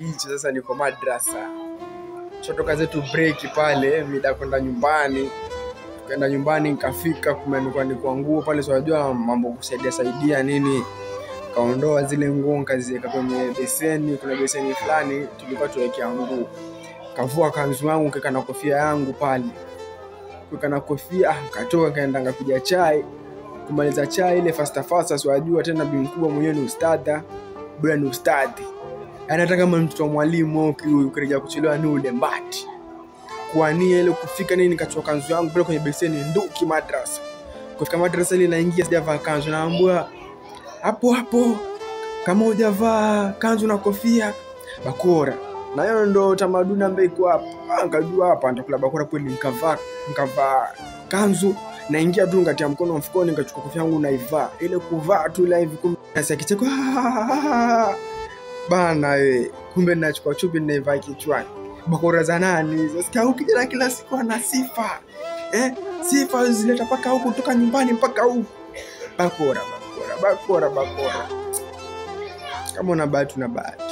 hicho sasa niko madrasa. Chotoka zetu break pale, mida kwenda nyumbani. Tukaenda nyumbani nikafika kumeandikwa nguo pale, so unajua mambo kusaidia nini. Kaondoa zile nguo nikaziweka kwenye beseni, kuna beseni fulani tulikuwa tuwekea nguo. Kavua kanzu yangu nikaweka na kofia yangu pale. Kuweka na kofia, katoka kaenda ngapiga chai. Kumaliza chai ile fasta so unajua tena bi mkubwa mwenyewe ni ustadha, bwana ni ustadhi. Anataka kama mtoto wa mwalimu ukirejea kuchelewa ni ule mbati. Kuania ile kufika nini nikachukua kanzu yangu pale kwenye beseni nduki madrasa. Kufika madrasa ile naingia sijavaa kanzu, naambiwa hapo kama hujavaa kanzu na kofia bakora. Na hiyo ndo tamaduni ambayo iko hapa. Ngajua hapa nitakula bakora kweli, nikavaa kanzu, naingia tu ngatia mkono mfukoni nikachukua kofia yangu naivaa. Ile kuvaa tu live kumbe kicheko bana wewe, kumbe ninachukua chupi naivaa kichwani. Bakora za nani? Sasa ukijana kila siku ana sifa. Sifa zileta paka huku kutoka nyumbani mpaka huku. Bakora. Kama una bahati una bahati.